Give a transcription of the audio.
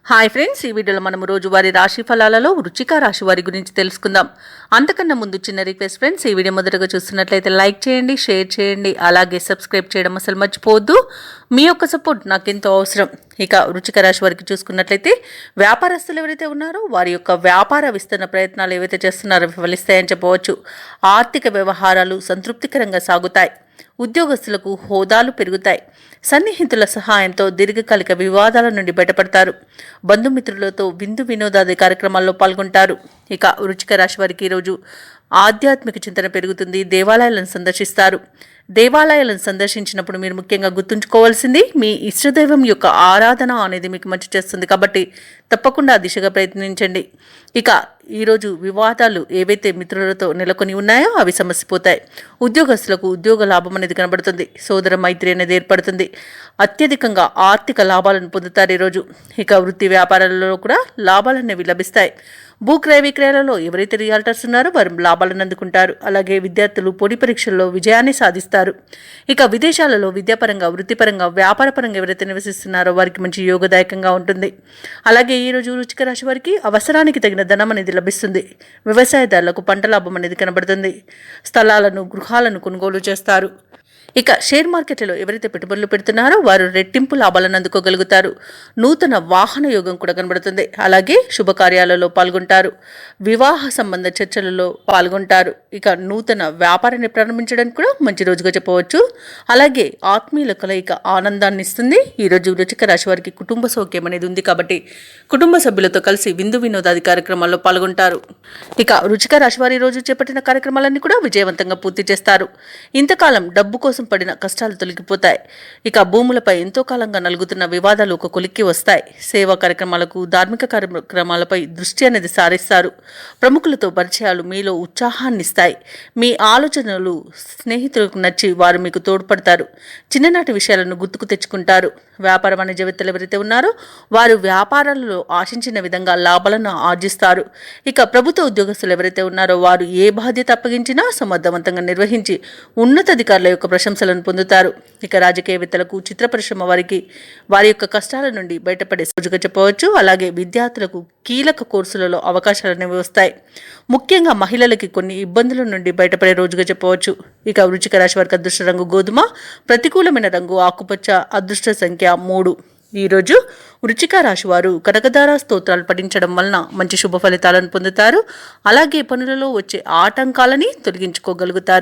Hi friends, ఈ వీడియోలో మనం రోజువారీ రాశి ఫలాలలో వృశ్చిక రాశి వారి గురించి తెలుసుకుందాం. అంతకన్నా ముందు చిన్న రిక్వెస్ట్ ఫ్రెండ్స్, ఈ వీడియో మొదటగా చూస్తున్నట్లయితే లైక్ చేయండి, షేర్ చేయండి, అలాగే సబ్స్క్రైబ్ చేయడం అసలు మర్చిపోవద్దు. మీ యొక్క సపోర్ట్ నాకు ఎంతో అవసరం. ఇక వృశ్చిక రాశి వారికి చూసుకున్నట్లయితే వ్యాపారస్తులు ఎవరైతే ఉన్నారో వారి యొక్క వ్యాపార విస్తరణ ప్రయత్నాలు ఏవైతే చేస్తున్నారో ఫలిస్తాయని చెప్పవచ్చు. ఆర్థిక వ్యవహారాలు సంతృప్తికరంగా సాగుతాయి. ఉద్యోగస్తులకు హోదాలు పెరుగుతాయి. సన్నిహితుల సహాయంతో దీర్ఘకాలిక వివాదాల నుండి బయటపడతారు. బంధుమిత్రులతో విందు వినోదాది కార్యక్రమాల్లో పాల్గొంటారు. ఇక వృశ్చిక రాశి వారికి ఈరోజు ఆధ్యాత్మిక చింతన పెరుగుతుంది. దేవాలయాలను సందర్శిస్తారు. దేవాలయాలను సందర్శించినప్పుడు మీరు ముఖ్యంగా గుర్తుంచుకోవాల్సింది మీ ఇష్టదైవం యొక్క ఆరాధన అనేది మీకు మంచి చేస్తుంది. కాబట్టి తప్పకుండా ఆ దిశగా ప్రయత్నించండి. ఇక ఈరోజు వివాదాలు ఏవైతే మిత్రులతో నెలకొని ఉన్నాయో అవి సమసిపోతాయి. ఉద్యోగస్తులకు ఉద్యోగ లాభం అనేది కనబడుతుంది. సోదర మైత్రి అనేది ఏర్పడుతుంది. అత్యధికంగా ఆర్థిక లాభాలను పొందుతారు ఈరోజు. ఇక వృత్తి వ్యాపారాలలో కూడా లాభాలు అనేవి లభిస్తాయి. భూక్రయ విక్రయాలలో ఎవరైతే రియాల్టర్స్ ఉన్నారో వారు లాభాలను అందుకుంటారు. అలాగే విద్యార్థులు పోటీ పరీక్షల్లో విజయాన్ని సాధిస్తారు. ఇక విదేశాలలో విద్యాపరంగా, వృత్తిపరంగా, వ్యాపారపరంగా ఎవరైతే నివసిస్తున్నారో వారికి మంచి యోగదాయకంగా ఉంటుంది. అలాగే ఈరోజు వృశ్చిక రాశి వారికి అవసరానికి తగిన ధనం అనేది లభిస్తుంది. వ్యవసాయదారులకు పంట లాభం అనేది కనబడుతుంది. స్థలాలను, గృహాలను కొనుగోలు చేస్తారు. ఇక షేర్ మార్కెట్లలో ఎవరైతే పెట్టుబడులు పెడుతున్నారో వారు రెట్టింపు లాభాలను అందుకోగలుగుతారు. నూతన వాహన యోగం కూడా కనబడుతుంది. అలాగే శుభకార్యాలలో పాల్గొంటారు. వివాహ సంబంధ చర్చలలో పాల్గొంటారు. ఇక నూతన వ్యాపారాన్ని ప్రారంభించడానికి కూడా మంచి రోజుగా చెప్పవచ్చు. అలాగే ఆత్మీయుల కలయిక ఆనందాన్ని ఇస్తుంది. ఈరోజు వృశ్చిక రాశి వారికి కుటుంబ సౌఖ్యం అనేది ఉంది కాబట్టి కుటుంబ సభ్యులతో కలిసి విందు వినోదాది కార్యక్రమాల్లో పాల్గొంటారు. ఇక వృశ్చిక రాశి వారి రోజు చేపట్టిన కార్యక్రమాలన్నీ కూడా విజయవంతంగా పూర్తి చేస్తారు. ఇంతకాలం డబ్బు కోసం పడిన కష్టాలు తొలగిపోతాయి. ఇక భూములపై ఎంతో కాలంగా నలుగుతున్న వివాదాలు ఒక కొలిక్కి వస్తాయి. సేవా కార్యక్రమాలకు, ధార్మిక కార్యక్రమాలపై దృష్టి అనేది సారిస్తారు. ప్రముఖులతో పరిచయాలు మీలో ఉత్సాహాన్ని ఇస్తాయి. మీ ఆలోచనలు స్నేహితులకు నచ్చి వారు మీకు తోడ్పడతారు. చిన్ననాటి విషయాలను గుర్తుకు తెచ్చుకుంటారు. వ్యాపార వాణిజ్యవేత్తలు ఎవరైతే ఉన్నారో వారు వ్యాపారాలలో ఆశించిన విధంగా లాభాలను ఆర్జిస్తారు. ఇక ప్రభుత్వ ఉద్యోగస్తులు ఎవరైతే ఉన్నారో వారు ఏ బాధ్యత అప్పగించినా సమర్థవంతంగా నిర్వహించి ఉన్నతాధికారుల యొక్క ప్రశంసలను పొందుతారు. ఇక రాజకీయవేత్తలకు, చిత్ర పరిశ్రమ వారికి వారి యొక్క కష్టాల నుండి బయటపడే రోజుగా చెప్పవచ్చు. అలాగే విద్యార్థులకు కీలక కోర్సులలో అవకాశాలు అనేవి వస్తాయి. ముఖ్యంగా మహిళలకి కొన్ని ఇబ్బందుల నుండి బయటపడే రోజుగా చెప్పవచ్చు. ఇక వృశ్చిక రాశి వారికి అదృష్ట రంగు గోధుమ, ప్రతికూలమైన రంగు ఆకుపచ్చ, అదృష్ట సంఖ్య 3. ఈరోజు వృశ్చిక రాశి వారు కనకదార స్తోత్రాలు పఠించడం వలన మంచి శుభ ఫలితాలను పొందుతారు. అలాగే పనులలో వచ్చే ఆటంకాలని తొలగించుకోగలుగుతారు.